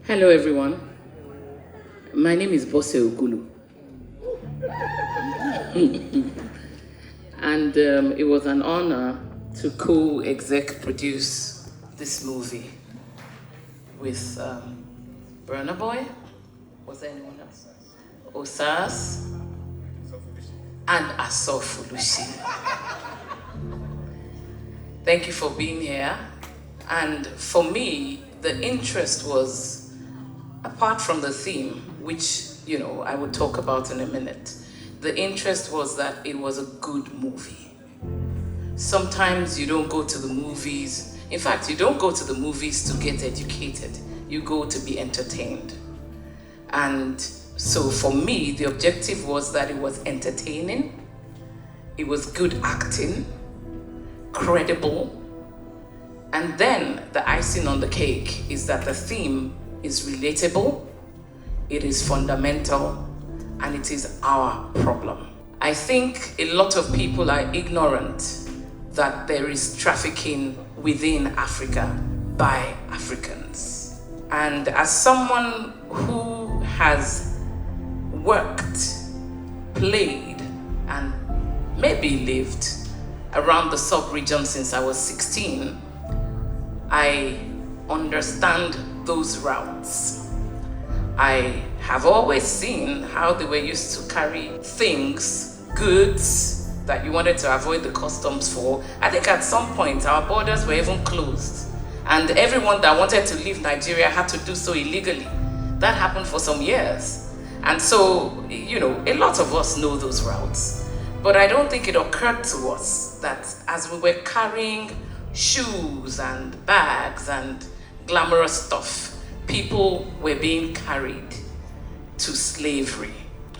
Hello everyone, my name is Bose Ogulu and it was an honor to co-exec produce this movie with Burna Boy, was there anyone else? Osas and Asurf. Thank you for being here. And for me, the interest was, apart from the theme, which, I would talk about in a minute, the interest was that it was a good movie. Sometimes you don't go to the movies. In fact, you don't go to the movies to get educated. You go to be entertained. And so for me, the objective was that it was entertaining, it was good acting, credible, and then the icing on the cake is that the theme is relatable, it is fundamental, and it is our problem. I think a lot of people are ignorant that there is trafficking within Africa by Africans. And as someone who has worked, played, and maybe lived around the sub-region since I was 16, I understand those routes. I have always seen how they were used to carry things, goods that you wanted to avoid the customs for. I think at some point our borders were even closed, and everyone that wanted to leave Nigeria had to do so illegally. That happened for some years. And so, a lot of us know those routes. But I don't think it occurred to us that as we were carrying shoes and bags and glamorous stuff, people were being carried to slavery.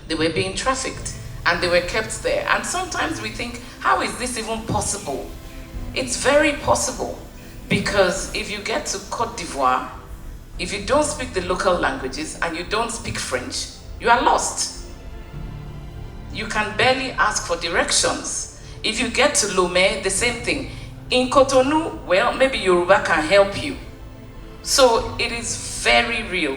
They were being trafficked and they were kept there. And sometimes we think, how is this even possible? It's very possible, because if you get to Côte d'Ivoire, if you don't speak the local languages and you don't speak French, you are lost. You can barely ask for directions. If you get to Lomé, the same thing. In Cotonou, well, maybe Yoruba can help you. So it is very real.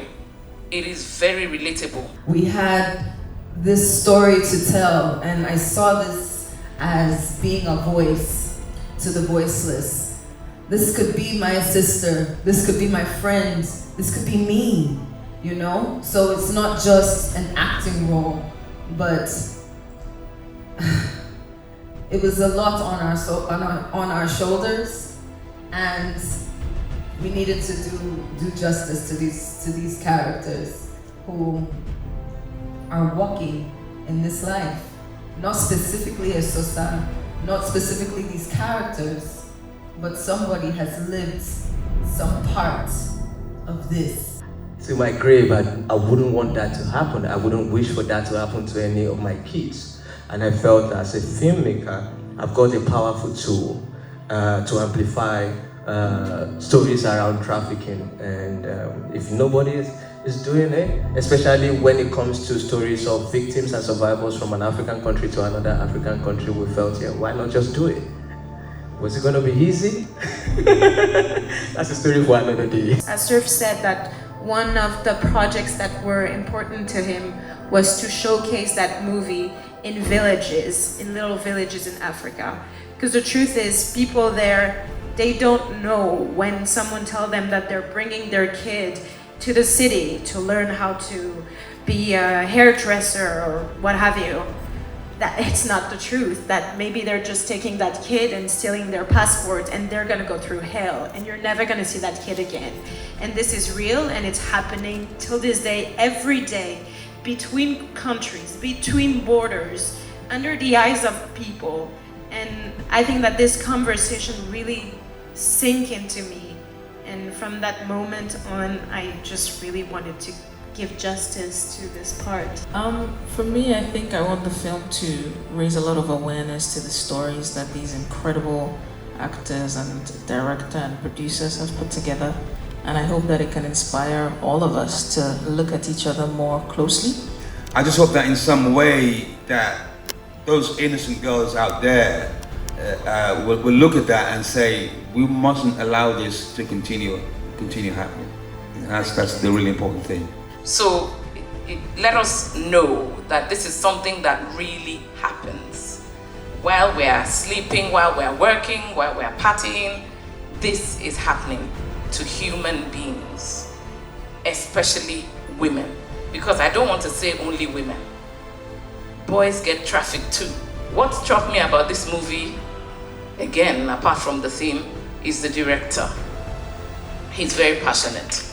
It is very relatable. We had this story to tell, and I saw this as being a voice to the voiceless. This could be my sister, this could be my friend, this could be me, So it's not just an acting role, but it was a lot on our shoulders, and we needed to do justice to these characters who are walking in this life. Not specifically Esosa, not specifically these characters, but somebody has lived some part of this. To my grave, I wouldn't want that to happen. I wouldn't wish for that to happen to any of my kids. And I felt as a filmmaker, I've got a powerful tool to amplify stories around trafficking. And if nobody is doing it, especially when it comes to stories of victims and survivors from an African country to another African country, we felt, why not just do it? Was it going to be easy? That's a story for another day. Asurf said that one of the projects that were important to him was to showcase that movie in villages, in little villages in Africa. Because the truth is, people there, they don't know when someone tells them that they're bringing their kid to the city to learn how to be a hairdresser or what have you, that it's not the truth, that maybe they're just taking that kid and stealing their passport and they're gonna go through hell and you're never gonna see that kid again. And this is real, and it's happening till this day, every day, between countries, between borders, under the eyes of people. And I think that this conversation really sank into me. And from that moment on, I just really wanted to give justice to this part. For me, I think I want the film to raise a lot of awareness to the stories that these incredible actors and director and producers have put together. And I hope that it can inspire all of us to look at each other more closely. I just hope that in some way that those innocent girls out there will look at that and say, we mustn't allow this to continue happening. That's the really important thing. So let us know that this is something that really happens. While we're sleeping, while we're working, while we're partying, this is happening to human beings, especially women. Because I don't want to say only women. Boys get trafficked too. What struck me about this movie, again, apart from the theme, is the director. He's very passionate.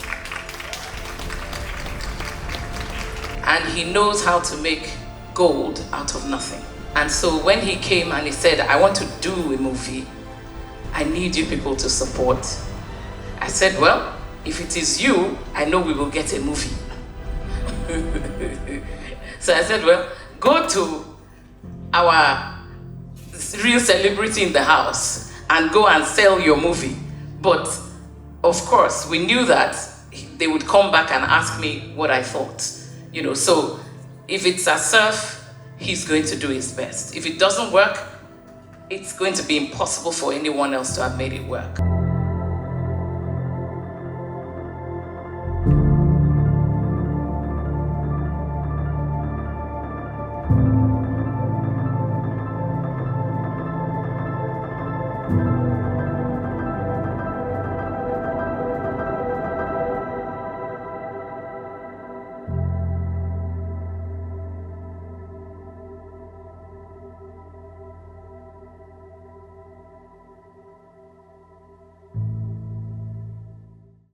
And he knows how to make gold out of nothing. And so when he came and he said, I want to do a movie, I need you people to support. I said, well, if it is you, I know we will get a movie. So I said, well, go to our real celebrity in the house and go and sell your movie. But of course, we knew that they would come back and ask me what I thought. You know, so if it's Asurf, he's going to do his best. If it doesn't work, it's going to be impossible for anyone else to have made it work.